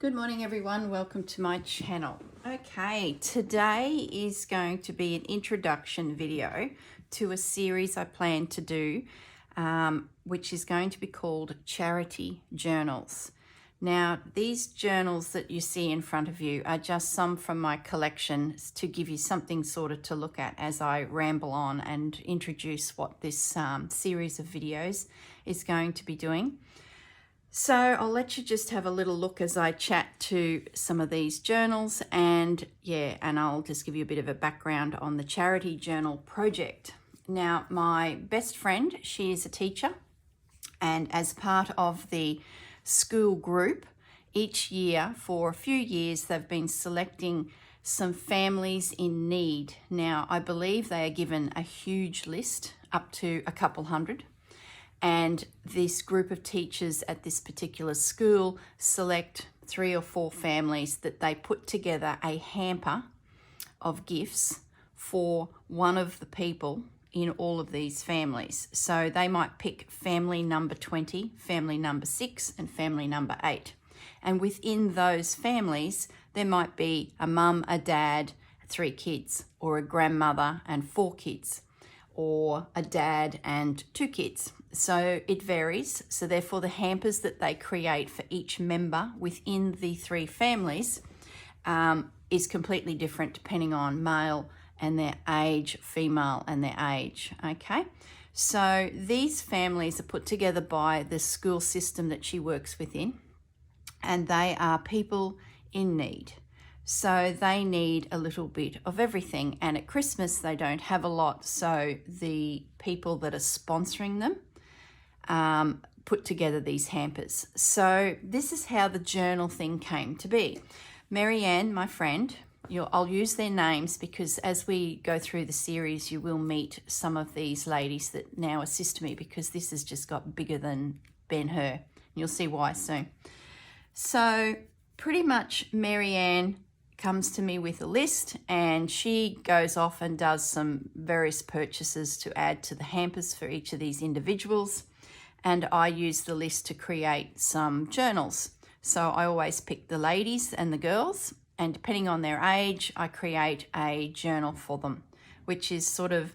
Good morning everyone, welcome to my channel. Okay, today is going to be an introduction video to a series I plan to do, which is going to be called Charity Journals. Now, these journals that you see in front of you are just some from my collection to give you something sort of to look at as I ramble on and introduce what this series of videos is going to be doing. So I'll let you just have a little look as I chat to some of these journals and I'll just give you a bit of a background on the Charity Journal project. Now, my best friend, she is a teacher, and as part of the school group, each year for a few years they've been selecting some families in need. Now, I believe they are given a huge list, up to a couple hundred. And this group of teachers at this particular school select 3 or 4 families that they put together a hamper of gifts for one of the people in all of these families. So they might pick family number 20, family number 6, and family number 8. And within those families, there might be a mum, a dad, 3 kids, or a grandmother and 4 kids, or a dad and 2 kids. So it varies. So therefore the hampers that they create for each member within the 3 families is completely different depending on male and their age, female and their age, okay? So these families are put together by the school system that she works within, and they are people in need. So they need a little bit of everything, and at Christmas they don't have a lot, so the people that are sponsoring them put together these hampers. So this is how the journal thing came to be. Marianne, my friend, I'll use their names because as we go through the series you will meet some of these ladies that now assist me, because this has just got bigger than Ben-Hur. You'll see why soon. So pretty much Marianne comes to me with a list, and she goes off and does some various purchases to add to the hampers for each of these individuals, and I use the list to create some journals. So I always pick the ladies and the girls, and depending on their age I create a journal for them, which is sort of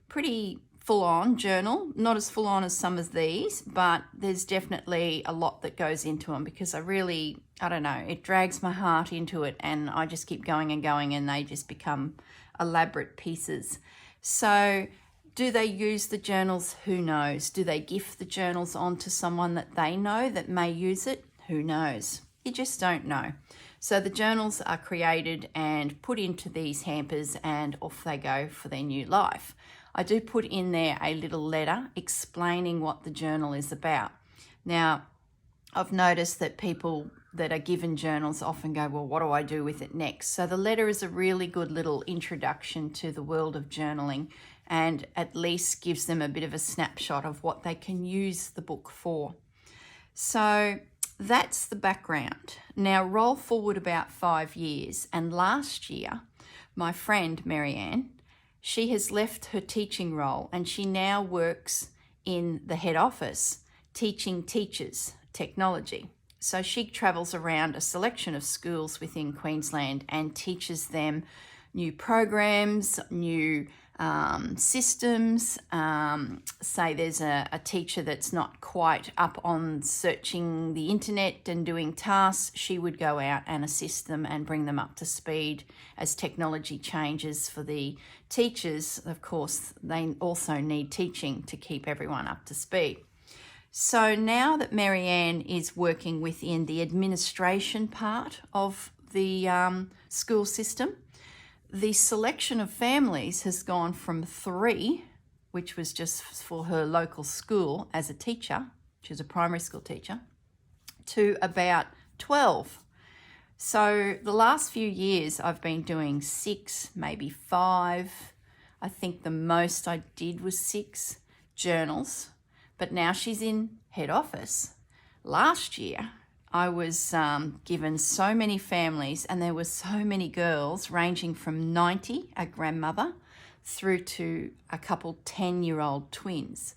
pretty full-on journal, not as full-on as some of these, but there's definitely a lot that goes into them because I don't know, it drags my heart into it, and I just keep going and going, and they just become elaborate pieces. So do they use the journals? Who knows? Do they gift the journals on to someone that they know that may use it? Who knows? You just don't know. So the journals are created and put into these hampers, and off they go for their new life. I do put in there a little letter explaining what the journal is about. Now, I've noticed that people that are given journals often go, well, what do I do with it next? So the letter is a really good little introduction to the world of journaling, and at least gives them a bit of a snapshot of what they can use the book for. So that's the background. Now roll forward about 5 years, and last year, my friend Marianne, she has left her teaching role and she now works in the head office teaching teachers technology. So she travels around a selection of schools within Queensland and teaches them new programs, new systems. Say there's a teacher that's not quite up on searching the internet and doing tasks, she would go out and assist them and bring them up to speed as technology changes for the teachers. Of course, they also need teaching to keep everyone up to speed. So now that Marianne is working within the administration part of the school system, the selection of families has gone from 3, which was just for her local school as a teacher, she's a primary school teacher, to about 12. So the last few years I've been doing 6, maybe 5. I think the most I did was 6 journals, but now she's in head office. Last year I was given so many families, and there were so many girls ranging from 90, a grandmother, through to a couple 10-year-old twins.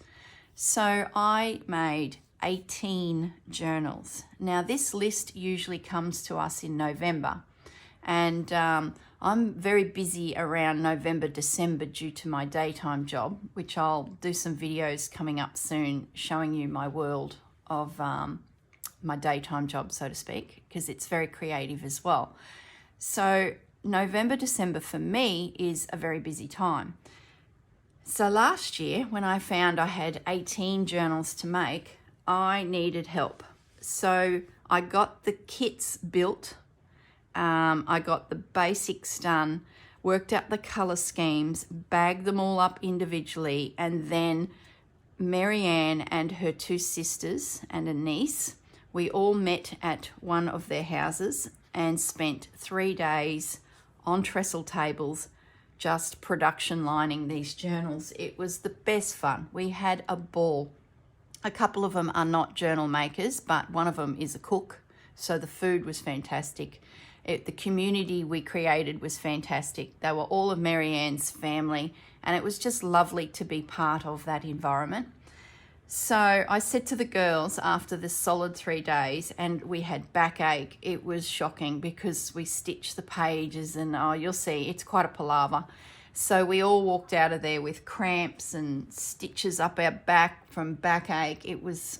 So I made 18 journals. Now this list usually comes to us in November, and I'm very busy around November, December due to my daytime job, which I'll do some videos coming up soon showing you my world of my daytime job, so to speak, because it's very creative as well. So November, December for me is a very busy time. So last year, when I found I had 18 journals to make, I needed help. So I got the kits built, I got the basics done, worked out the color schemes, bagged them all up individually, and then Marianne and her two sisters and a niece, we all met at one of their houses and spent 3 days on trestle tables just production lining these journals. It was the best fun. We had a ball. A couple of them are not journal makers, but one of them is a cook, so the food was fantastic. The community we created was fantastic. They were all of Marianne's family, and it was just lovely to be part of that environment. So I said to the girls after this solid 3 days, and we had backache. It was shocking because we stitched the pages, and oh, you'll see, it's quite a palaver. So we all walked out of there with cramps and stitches up our back from backache. It was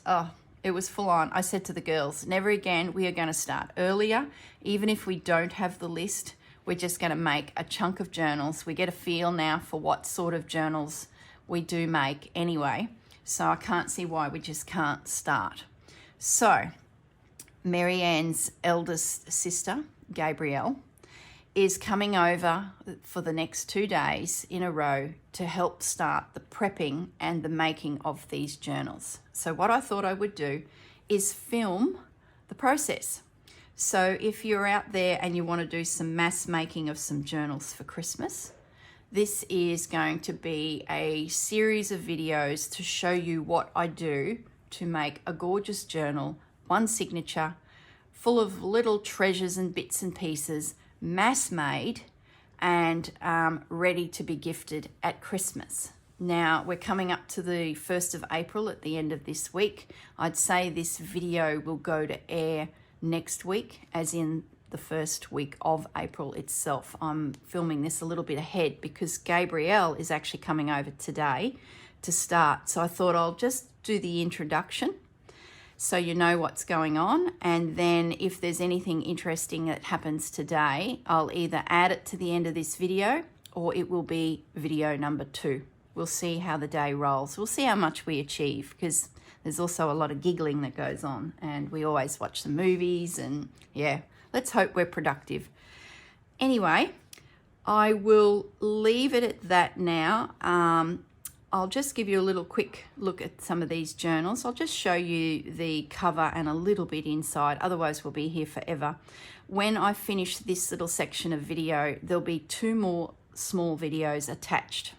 full on. I said to the girls, never again. We are going to start earlier. Even if we don't have the list, we're just going to make a chunk of journals. We get a feel now for what sort of journals we do make anyway. So I can't see why we just can't start. So Marianne's eldest sister, Gabrielle, is coming over for the next 2 days in a row to help start the prepping and the making of these journals. So what I thought I would do is film the process. So if you're out there and you want to do some mass making of some journals for Christmas, this is going to be a series of videos to show you what I do to make a gorgeous journal, one signature, full of little treasures and bits and pieces, mass made and ready to be gifted at Christmas. Now we're coming up to the 1st of April at the end of this week. I'd say this video will go to air next week, as in the first week of April itself. I'm filming this a little bit ahead because Gabrielle is actually coming over today to start. So I thought I'll just do the introduction so you know what's going on. And then if there's anything interesting that happens today, I'll either add it to the end of this video or it will be video number 2. We'll see how the day rolls. We'll see how much we achieve, because there's also a lot of giggling that goes on, and we always watch the movies, and yeah, let's hope we're productive. Anyway, I will leave it at that now. I'll just give you a little quick look at some of these journals. I'll just show you the cover and a little bit inside, otherwise we'll be here forever. When I finish this little section of video, there'll be 2 more small videos attached.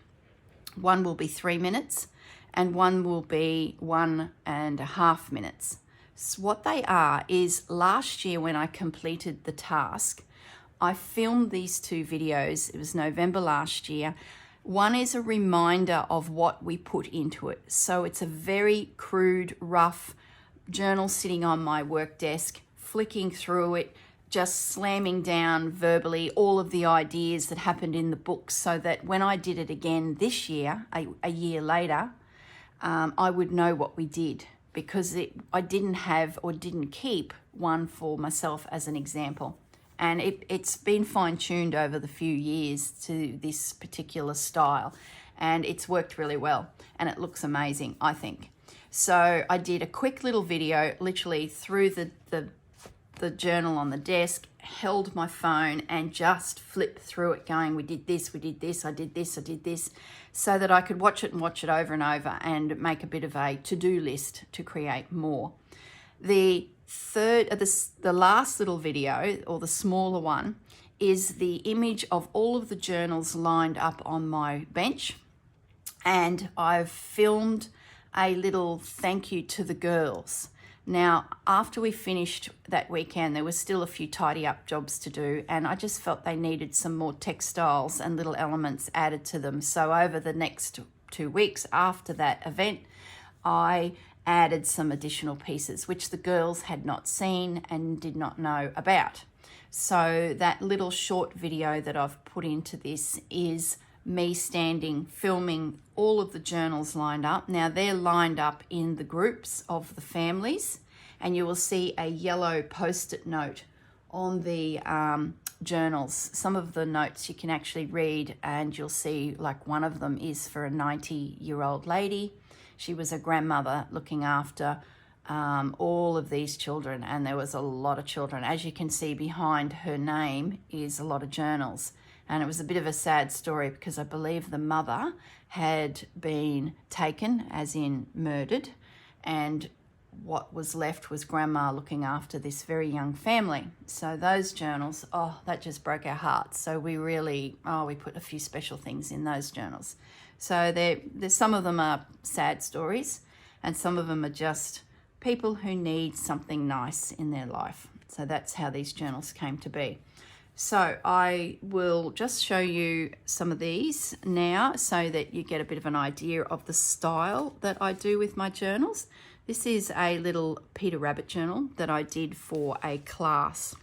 One will be 3 minutes and one will be 1.5 minutes. So what they are is, last year when I completed the task, I filmed these 2 videos. It was November last year. One is a reminder of what we put into it. So it's a very crude, rough journal sitting on my work desk, flicking through it, just slamming down verbally all of the ideas that happened in the book, so that when I did it again this year, a year later, I would know what we did, because I didn't have or didn't keep one for myself as an example. And it's been fine-tuned over the few years to this particular style, and it's worked really well, and it looks amazing, I think. So I did a quick little video, literally threw the journal on the desk, held my phone and just flipped through it going, we did this, I did this, so that I could watch it over and over and make a bit of a to-do list to create more. The last little video, or the smaller one, is the image of all of the journals lined up on my bench, and I've filmed a little thank you to the girls. Now, after we finished that weekend, there was still a few tidy up jobs to do, and I just felt they needed some more textiles and little elements added to them. So over the next 2 weeks after that event, I added some additional pieces which the girls had not seen and did not know about. So that little short video that I've put into this is me standing, filming all of the journals lined up. Now they're lined up in the groups of the families, and you will see a yellow post-it note on the journals. Some of the notes you can actually read, and you'll see like one of them is for a 90-year-old lady. She was a grandmother looking after all of these children, and there was a lot of children. As you can see, behind her name is a lot of journals, and it was a bit of a sad story because I believe the mother had been taken, as in murdered, and what was left was grandma looking after this very young family. So those journals, oh, that just broke our hearts. So we really, we put a few special things in those journals. So there's some of them are sad stories, and some of them are just people who need something nice in their life. So that's how these journals came to be. So I will just show you some of these now so that you get a bit of an idea of the style that I do with my journals. This is a little Peter Rabbit journal that I did for a class.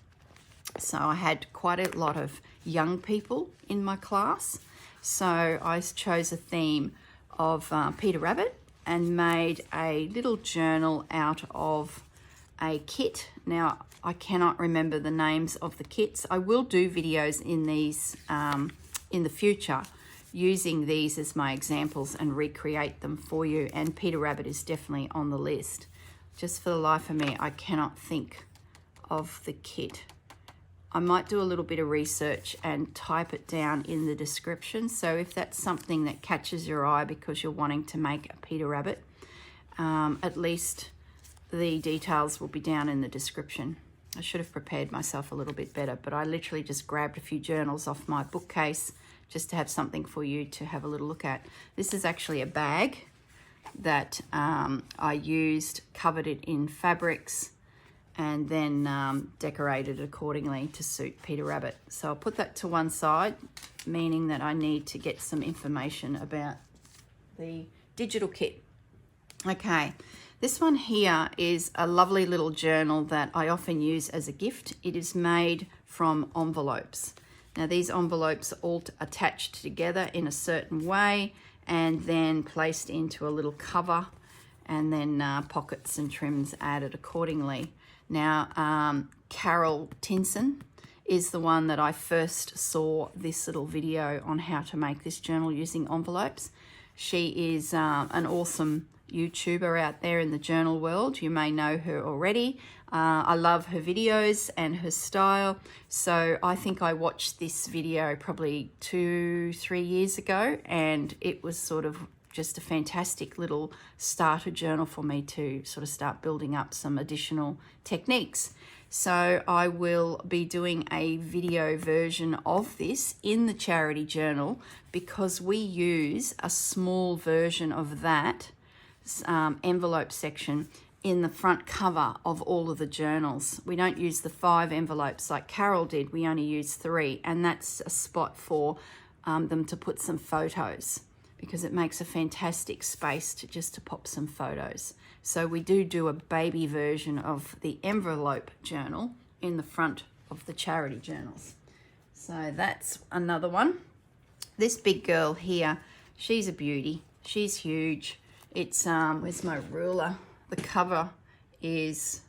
So I had quite a lot of young people in my class. So I chose a theme of Peter Rabbit and made a little journal out of a kit. Now, I cannot remember the names of the kits. I will do videos in these in the future using these as my examples and recreate them for you. And Peter Rabbit is definitely on the list. Just for the life of me, I cannot think of the kit. I might do a little bit of research and type it down in the description. So if that's something that catches your eye because you're wanting to make a Peter Rabbit, at least the details will be down in the description. I should have prepared myself a little bit better, but I literally just grabbed a few journals off my bookcase just to have something for you to have a little look at. This is actually a bag that I used, covered it in fabrics, and then decorated accordingly to suit Peter Rabbit. So I'll put that to one side, meaning that I need to get some information about the digital kit. Okay, this one here is a lovely little journal that I often use as a gift. It is made from envelopes. Now these envelopes are all attached together in a certain way and then placed into a little cover, and then pockets and trims added accordingly. Now, Carol Tinson is the one that I first saw this little video on how to make this journal using envelopes. She is an awesome YouTuber out there in the journal world. You may know her already. I love her videos and her style. So I think I watched this video probably 2-3 years ago, and it was sort of just a fantastic little starter journal for me to sort of start building up some additional techniques. So I will be doing a video version of this in the charity journal because we use a small version of that envelope section in the front cover of all of the journals. We don't use the 5 envelopes like Carol did. We only use 3, and that's a spot for them to put some photos, because it makes a fantastic space to pop some photos. So we do a baby version of the envelope journal in the front of the charity journals. So that's another one. This big girl here, she's a beauty. She's huge. It's, where's my ruler? The cover is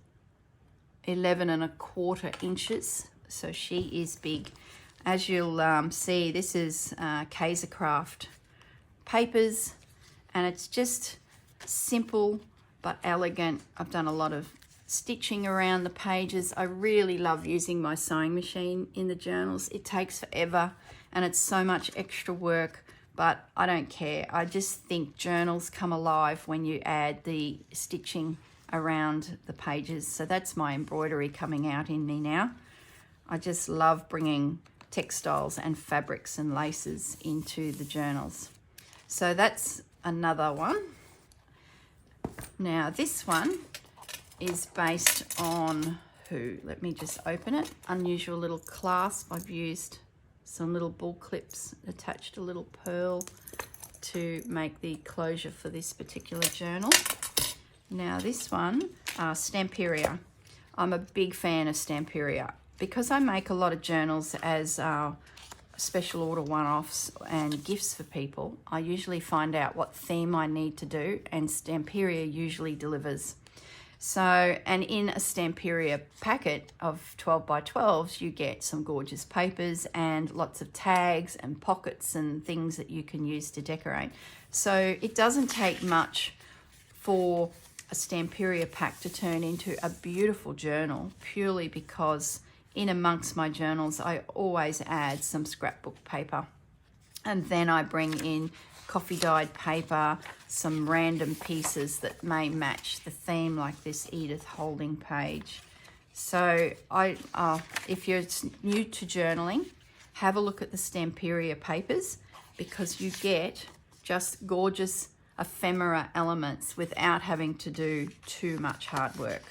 11¼ inches. So she is big. As you'll see, this is Kaisercraft papers, and it's just simple but elegant. I've done a lot of stitching around the pages. I really love using my sewing machine in the journals. It takes forever and it's so much extra work, but I don't care. I just think journals come alive when you add the stitching around the pages. So that's my embroidery coming out in me now. I just love bringing textiles and fabrics and laces into the journals. So that's another one. Now this one is based on who? Let me just open it. Unusual little clasp. I've used some little bull clips, attached a little pearl to make the closure for this particular journal. Now this one, Stamperia. I'm a big fan of Stamperia because I make a lot of journals as special order one-offs and gifts for people. I usually find out what theme I need to do, and Stamperia usually delivers. So, and in a Stamperia packet of 12 by 12s, you get some gorgeous papers and lots of tags and pockets and things that you can use to decorate. So it doesn't take much for a Stamperia pack to turn into a beautiful journal, purely because in amongst my journals, I always add some scrapbook paper. And then I bring in coffee dyed paper, some random pieces that may match the theme, like this Edith holding page. So if you're new to journaling, have a look at the Stamperia papers, because you get just gorgeous ephemera elements without having to do too much hard work.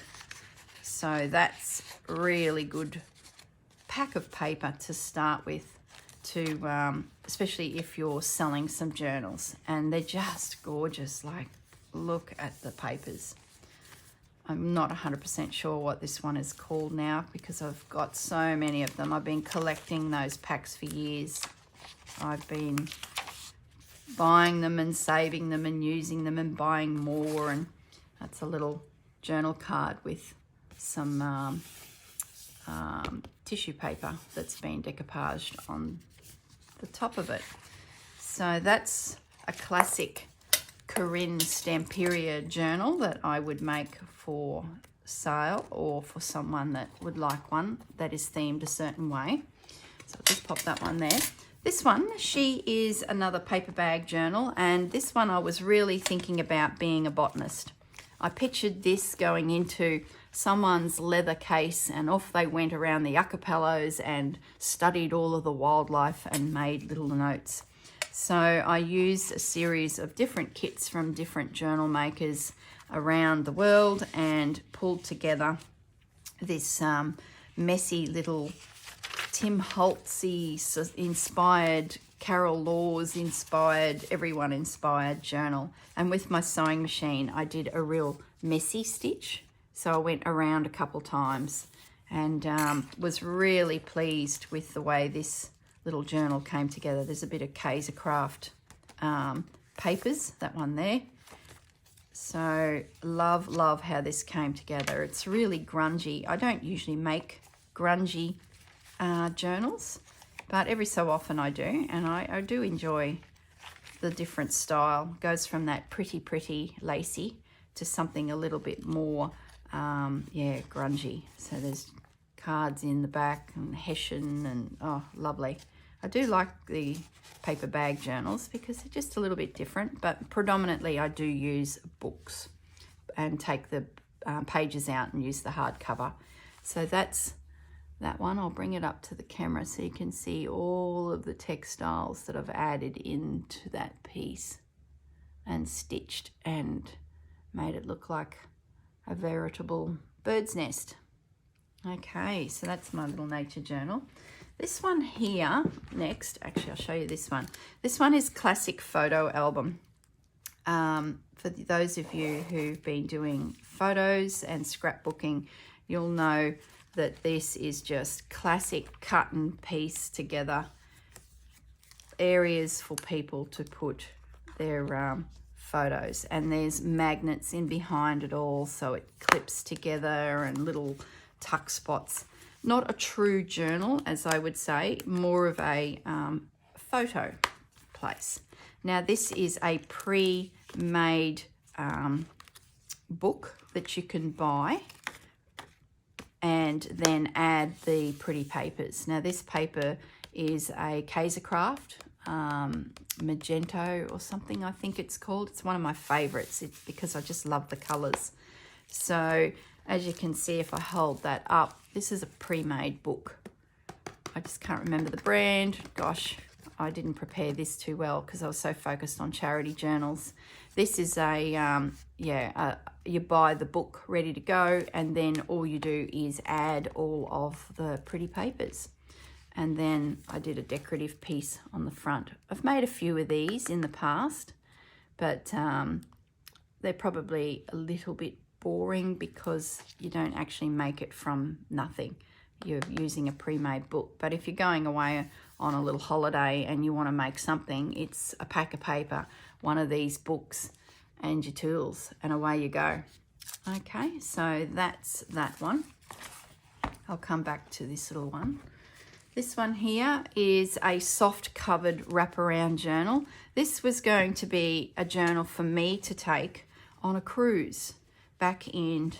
So that's really good pack of paper to start with, to especially if you're selling some journals, and they're just gorgeous. Like, look at the papers. I'm not 100% sure what this one is called now because I've got so many of them. I've been collecting those packs for years. I've been buying them and saving them and using them and buying more, and that's a little journal card with some tissue paper that's been decoupaged on the top of it. So that's a classic Corrine Stamperia journal that I would make for sale, or for someone that would like one that is themed a certain way. So I'll just pop that one there. This one, she is another paper bag journal, and this one I was really thinking about being a botanist. I pictured this going into someone's leather case, and off they went around the Yuccapellos and studied all of the wildlife and made little notes. So I used a series of different kits from different journal makers around the world and pulled together this messy little Tim Holtzy inspired, Carol Laws inspired, everyone inspired journal. And with my sewing machine, I did a real messy stitch. So I went around a couple times, and was really pleased with the way this little journal came together. There's a bit of Kaiser Craft papers, that one there. So love how this came together. It's really grungy. I don't usually make grungy journals, but every so often I do, and I do enjoy the different style. Goes from that pretty lacy to something a little bit more grungy. So there's cards in the back and Hessian, and oh, lovely. I do like the paper bag journals because they're just a little bit different, but predominantly I do use books and take the pages out and use the hardcover. So that's that one. I'll bring it up to the camera so you can see all of the textiles that I've added into that piece and stitched and made it look like a veritable bird's nest. Okay, so that's my little nature journal. This one here, next, actually I'll show you this one. This one is Classic Photo Album. For those of you who've been doing photos and scrapbooking, you'll know that this is just classic cut and piece together areas for people to put their photos, and there's magnets in behind it all, so it clips together, and little tuck spots. Not a true journal, as I would say, more of a photo place. Now this is a pre-made book that you can buy and then add the pretty papers. Now this paper is a Kaiser Craft Magento or something, I think it's called. It's one of my favorites. It's because I just love the colors. So as you can see, if I hold that up, this is a pre-made book. I just can't remember the brand. Gosh, I didn't prepare this too well because I was so focused on charity journals. This is a, you buy the book ready to go, and then all you do is add all of the pretty papers. And then I did a decorative piece on the front. I've made a few of these in the past, but they're probably a little bit boring because you don't actually make it from nothing. You're using a pre-made book. But if you're going away on a little holiday and you want to make something, it's a pack of paper, one of these books, and your tools, and away you go. Okay, so that's that one. I'll come back to this little one. This one here is a soft covered wraparound journal. This was going to be a journal for me to take on a cruise back in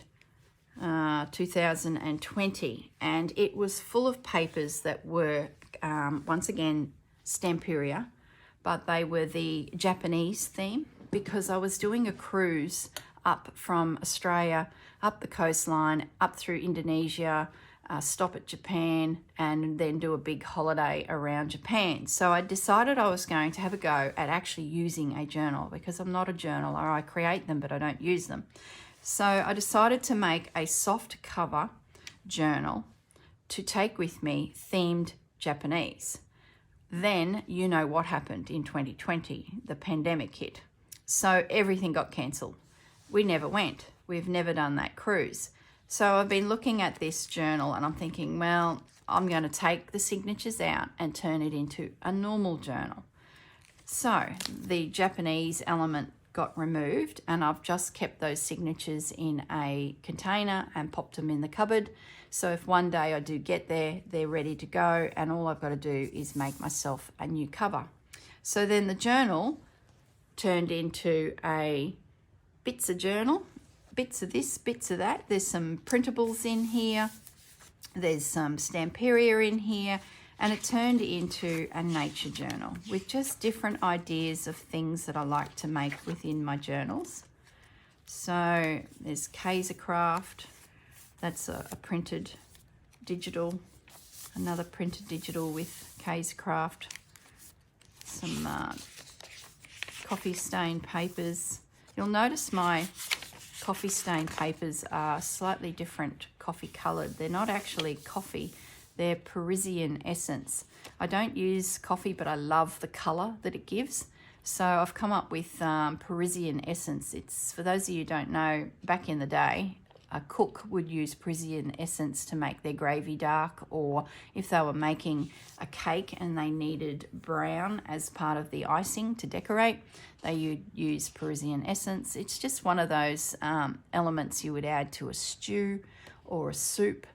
2020, and it was full of papers that were once again Stamperia, but they were the Japanese theme, because I was doing a cruise up from Australia, up the coastline, up through Indonesia, stop at Japan, and then do a big holiday around Japan. So I decided I was going to have a go at actually using a journal, because I'm not a journaler. I create them, but I don't use them. So I decided to make a soft cover journal to take with me, themed Japanese. Then you know what happened in 2020, the pandemic hit. So everything got cancelled. We never went. We've never done that cruise. So I've been looking at this journal and I'm thinking, well, I'm going to take the signatures out and turn it into a normal journal. So the Japanese element got removed, and I've just kept those signatures in a container and popped them in the cupboard. So if one day I do get there, they're ready to go, and all I've got to do is make myself a new cover. So then the journal turned into a bits of journal, bits of this, bits of that. There's some printables in here. There's some Stamperia in here. And it turned into a nature journal with just different ideas of things that I like to make within my journals. So there's Kaisercraft. That's a printed digital. Another printed digital with Kaisercraft. Some coffee stain papers. You'll notice my coffee stain papers are slightly different coffee coloured. They're not actually coffee. They're Parisian essence. I don't use coffee, but I love the colour that it gives. So I've come up with Parisian essence. It's, for those of you who don't know, back in the day, a cook would use Parisian essence to make their gravy dark, or if they were making a cake and they needed brown as part of the icing to decorate, they would use Parisian essence. It's just one of those elements you would add to a stew or a soup.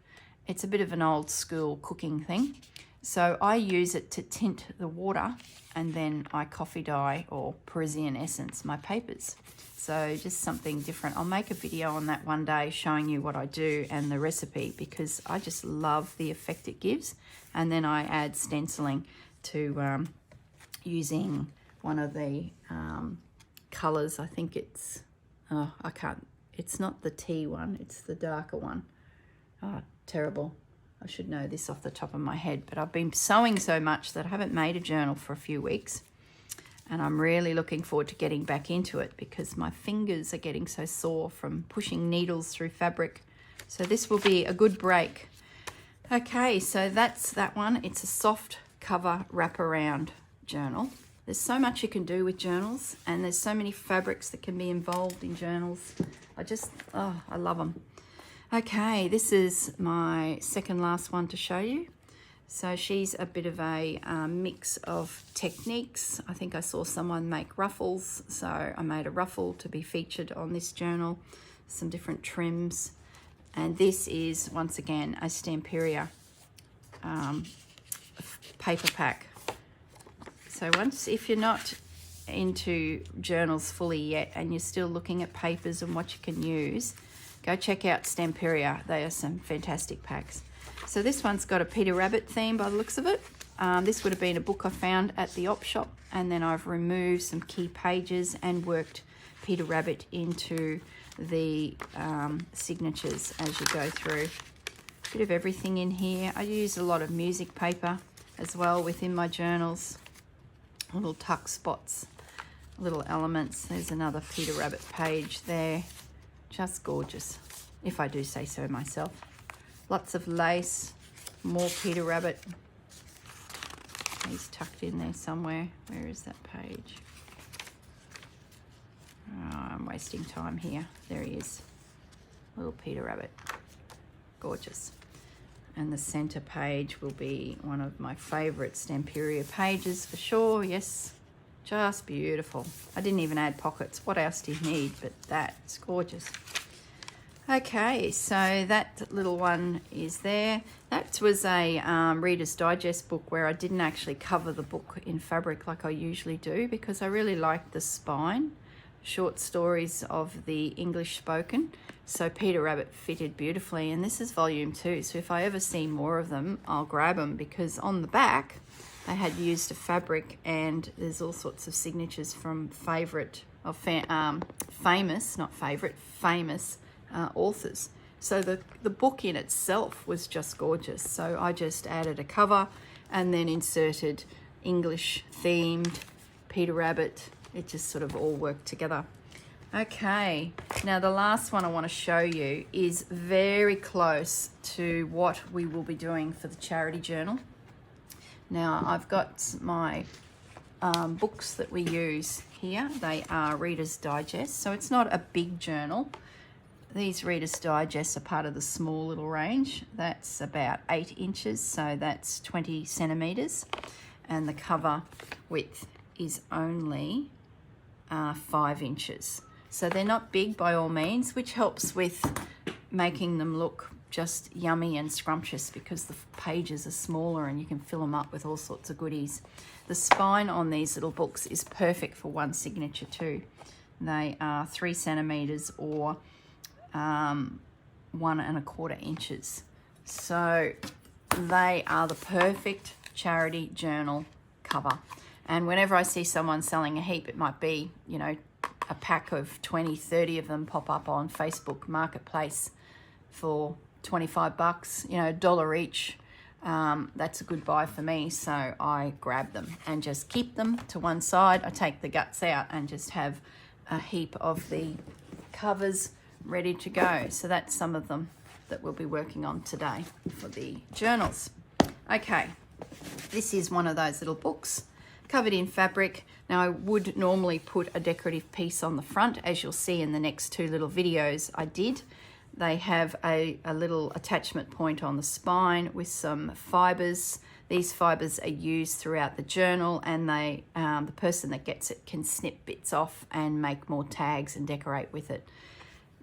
It's a bit of an old school cooking thing. So I use it to tint the water, and then I coffee dye or Parisian essence my papers. So just something different. I'll make a video on that one day showing you what I do and the recipe, because I just love the effect it gives. And then I add stenciling to using one of the colours. I think it's, it's not the tea one, it's the darker one. Oh, terrible. I should know this off the top of my head, but I've been sewing so much that I haven't made a journal for a few weeks, and I'm really looking forward to getting back into it because my fingers are getting so sore from pushing needles through fabric. So this will be a good break. Okay, so that's that one. It's a soft cover wraparound journal. There's so much you can do with journals, and there's so many fabrics that can be involved in journals. I love them. Okay, this is my second last one to show you. So she's a bit of a mix of techniques. I think I saw someone make ruffles, so I made a ruffle to be featured on this journal, some different trims. And this is, once again, a Stamperia paper pack. So if you're not into journals fully yet and you're still looking at papers and what you can use, go check out Stamperia. They are some fantastic packs. So this one's got a Peter Rabbit theme by the looks of it. This would have been a book I found at the op shop, and then I've removed some key pages and worked Peter Rabbit into the signatures as you go through. Bit of everything in here. I use a lot of music paper as well within my journals. Little tuck spots, little elements. There's another Peter Rabbit page there. Just gorgeous, if I do say so myself. Lots of lace, more Peter Rabbit. He's tucked in there somewhere. Where is that page? I'm wasting time here. There he is, little Peter Rabbit, gorgeous. And the center page will be one of my favorite Stamperia pages for sure. Yes, just beautiful. I didn't even add pockets. What else do you need? But that's gorgeous. Okay, so that little one is there. That was a Reader's Digest book where I didn't actually cover the book in fabric like I usually do, because I really like the spine, short stories of the English spoken. So Peter Rabbit fitted beautifully, and this is volume 2. So if I ever see more of them, I'll grab them, because on the back they had used a fabric, and there's all sorts of signatures from famous authors. So the book in itself was just gorgeous. So I just added a cover and then inserted English themed Peter Rabbit. It just sort of all worked together. Okay, now the last one I want to show you is very close to what we will be doing for the charity journal. Now I've got my books that we use here. They are Reader's Digest, so it's not a big journal. These Reader's Digests are part of the small little range. That's about 8 inches, so that's 20 centimeters. And the cover width is only 5 inches. So they're not big by all means, which helps with making them look just yummy and scrumptious, because the pages are smaller and you can fill them up with all sorts of goodies. The spine on these little books is perfect for one signature too. They are 3 centimeters or 1 1/4 inches. So they are the perfect charity journal cover. And whenever I see someone selling a heap, it might be, you know, a pack of 20, 30 of them pop up on Facebook Marketplace for 25 bucks, you know, $1 each. That's a good buy for me. So I grab them and just keep them to one side. I take the guts out and just have a heap of the covers ready to go. So that's some of them that we'll be working on today for the journals. Okay, this is one of those little books covered in fabric. Now I would normally put a decorative piece on the front, as you'll see in the next 2 little videos I did. They have a little attachment point on the spine with some fibers. These fibers are used throughout the journal, and the person that gets it can snip bits off and make more tags and decorate with it.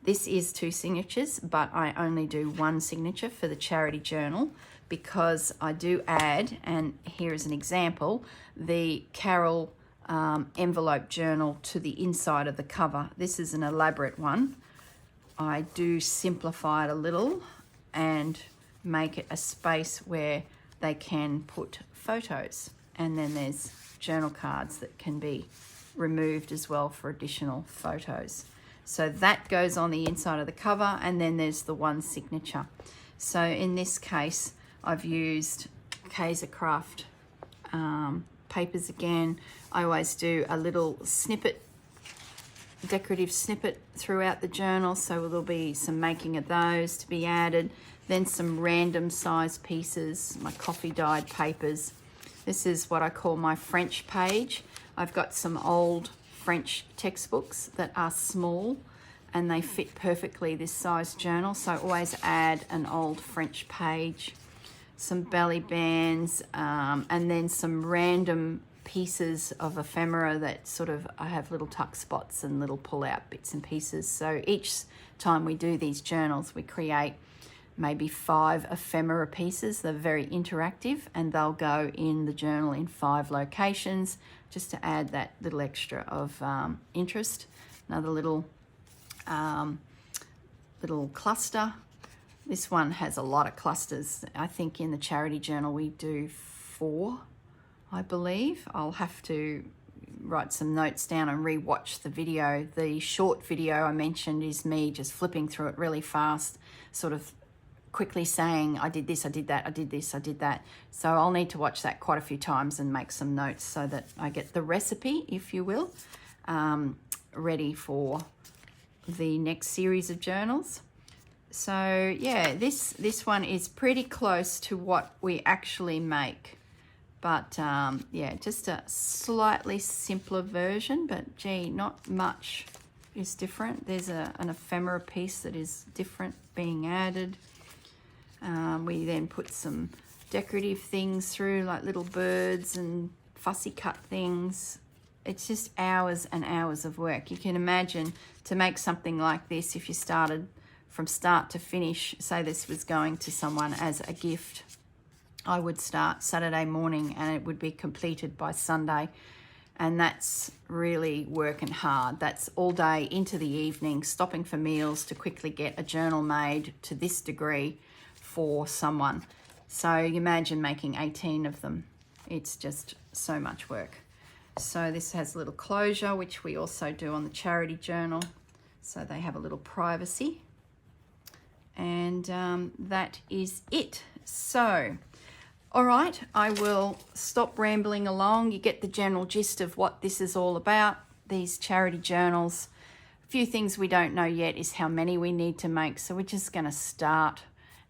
This is 2 signatures, but I only do 1 signature for the charity journal, because I do add, and here is an example, the Carol envelope journal to the inside of the cover. This is an elaborate one. I do simplify it a little and make it a space where they can put photos. And then there's journal cards that can be removed as well for additional photos. So that goes on the inside of the cover, and then there's the 1 signature. So in this case, I've used Kaiser Craft papers again. I always do a little snippet, decorative snippet throughout the journal, so there'll be some making of those to be added. Then some random size pieces, my coffee dyed papers. This is what I call my French page. I've got some old French textbooks that are small and they fit perfectly this size journal, so I always add an old French page, some belly bands, and then some random pieces of ephemera that sort of, I have little tuck spots and little pull out bits and pieces. So each time we do these journals, we create maybe 5 ephemera pieces. They're very interactive, and they'll go in the journal in 5 locations, just to add that little extra of interest. Another little cluster. This one has a lot of clusters. I think in the charity journal we do 4, I believe. I'll have to write some notes down and re-watch the video. The short video I mentioned is me just flipping through it really fast, sort of quickly saying, I did this, I did that, I did this, I did that. So I'll need to watch that quite a few times and make some notes so that I get the recipe, if you will, ready for the next series of journals. So yeah, this one is pretty close to what we actually make. But yeah, just a slightly simpler version, but gee, not much is different. There's an ephemera piece that is different being added. We then put some decorative things through, like little birds and fussy cut things. It's just hours and hours of work. You can imagine to make something like this, if you started from start to finish, say this was going to someone as a gift, I would start Saturday morning and it would be completed by Sunday. And that's really working hard. That's all day into the evening, stopping for meals to quickly get a journal made to this degree for someone. So you imagine making 18 of them. It's just so much work. So this has a little closure, which we also do on the charity journal. So they have a little privacy. And that is it. So, all right, I will stop rambling along. You get the general gist of what this is all about, these charity journals. A few things we don't know yet is how many we need to make. So we're just going to start.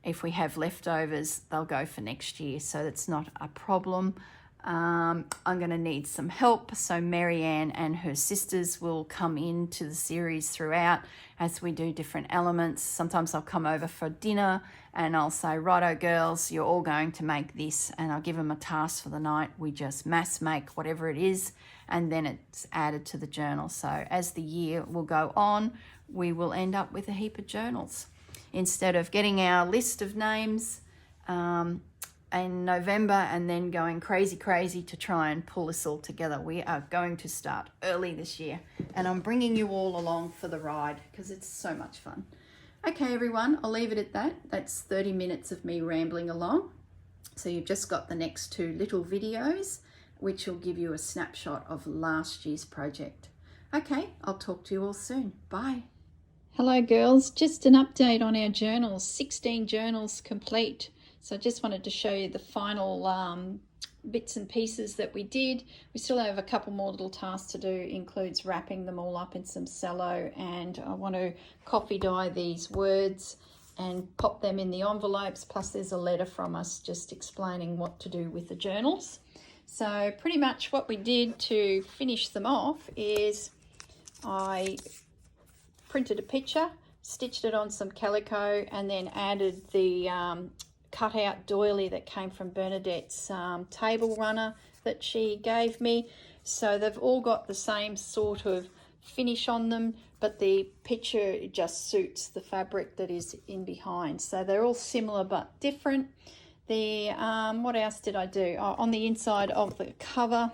If we have leftovers, they'll go for next year. So that's not a problem. I'm going to need some help. So Marianne and her sisters will come into the series throughout as we do different elements. Sometimes I'll come over for dinner and I'll say, righto girls, you're all going to make this, and I'll give them a task for the night. We just mass make whatever it is, and then it's added to the journal. So as the year will go on, we will end up with a heap of journals. Instead of getting our list of names in November and then going crazy to try and pull this all together, we are going to start early this year. And I'm bringing you all along for the ride because it's so much fun. Okay, everyone, I'll leave it at that. That's 30 minutes of me rambling along. So you've just got the next two little videos, which will give you a snapshot of last year's project. Okay, I'll talk to you all soon. Bye. Hello girls, just an update on our journals. 16 journals complete. So I just wanted to show you the final bits and pieces that we did. We still have a couple more little tasks to do, includes wrapping them all up in some cello, and I want to copy dye these words and pop them in the envelopes, plus there's a letter from us just explaining what to do with the journals. So pretty much what we did to finish them off is I printed a picture, stitched it on some calico, and then added the cut-out doily that came from Bernadette's table runner that she gave me. So they've all got the same sort of finish on them, but the picture just suits the fabric that is in behind. So they're all similar but different. The what else did I do? Oh, on the inside of the cover,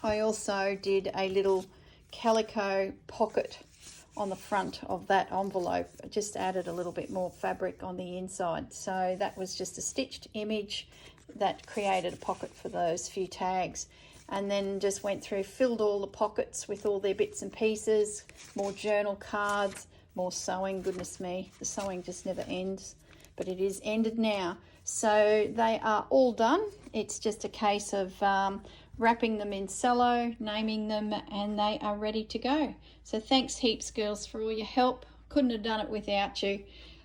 I also did a little calico pocket on the front of that envelope. I just added a little bit more fabric on the inside. So that was just a stitched image that created a pocket for those few tags. And then just went through, filled all the pockets with all their bits and pieces, more journal cards, more sewing. Goodness me, the sewing just never ends, but it is ended now. So they are all done. It's just a case of wrapping them in cello, naming them, and they are ready to go. So thanks heaps, girls, for all your help. Couldn't have done it without you.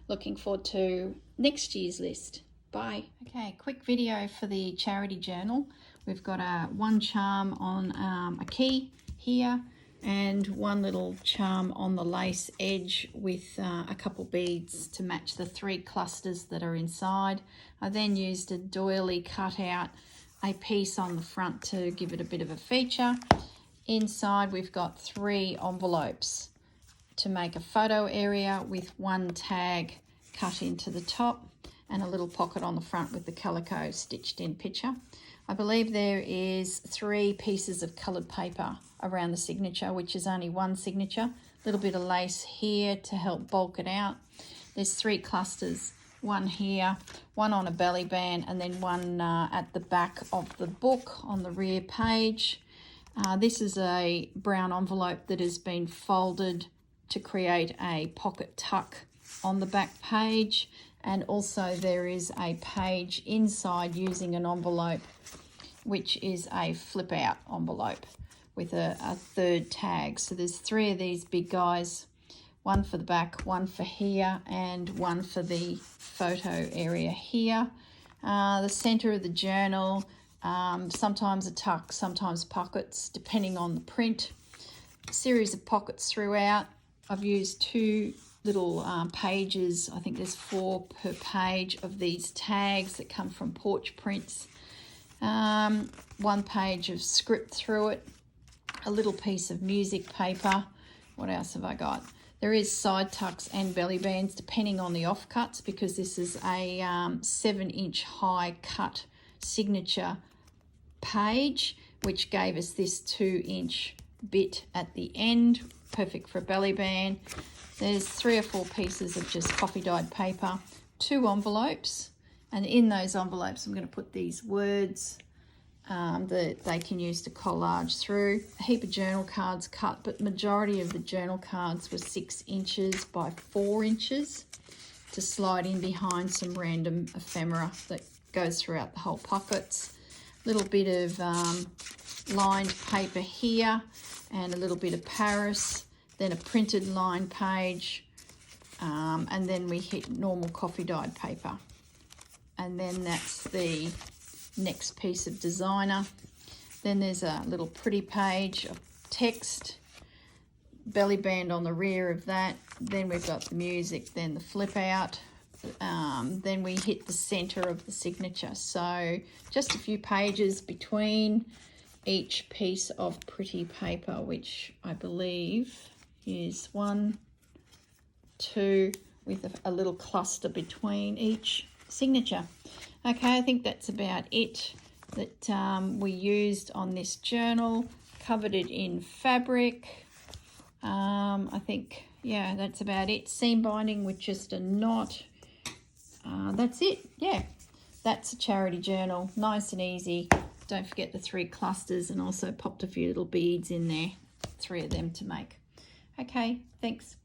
Looking forward to next year's list. Bye. Okay, quick video for the charity journal. We've got one charm on a key here and one little charm on the lace edge with a couple beads to match the 3 clusters that are inside. I then used a doily cut out a piece on the front to give it a bit of a feature. Inside we've got 3 envelopes to make a photo area with 1 tag cut into the top and a little pocket on the front with the calico stitched in picture. I believe there is 3 pieces of coloured paper around the signature, which is only 1 signature. A little bit of lace here to help bulk it out. There's 3 clusters, 1 here, 1 on a belly band, and then 1 at the back of the book on the rear page. This is a brown envelope that has been folded to create a pocket tuck on the back page, and also there is a page inside using an envelope which is a flip out envelope with a 3rd tag. So there's 3 of these big guys, 1 for the back, 1 for here, and 1 for the photo area here. The center of the journal, sometimes a tuck, sometimes pockets, depending on the print. series of pockets throughout. I've used 2 little pages. I think there's 4 per page of these tags that come from MyPouchPrints. 1 page of script through it, a little piece of music paper. What else have I got? There is side tucks and belly bands depending on the offcuts, because this is a 7-inch high cut signature page, which gave us this 2-inch bit at the end, perfect for a belly band. There's 3 or 4 pieces of just coffee dyed paper, 2 envelopes, and in those envelopes I'm going to put these words that they can use to collage through. A heap of journal cards cut, but majority of the journal cards were 6 inches by 4 inches to slide in behind some random ephemera that goes throughout the whole pockets. A little bit of lined paper here and a little bit of Paris, then a printed line page, and then we hit normal coffee dyed paper. And then that's the next piece of designer. Then there's a little pretty page of text, belly band on the rear of that. Then we've got the music, then the flip out. Then we hit the center of the signature. So just a few pages between each piece of pretty paper, which I believe is 1, 2, with a little cluster between each signature. Okay, I think that's about it that we used on this journal. Covered it in fabric. I think, yeah, that's about it. Seam binding with just a knot. That's it. Yeah, that's a charity journal. Nice and easy. Don't forget the 3 clusters, and also popped a few little beads in there. 3 of them to make. Okay, thanks.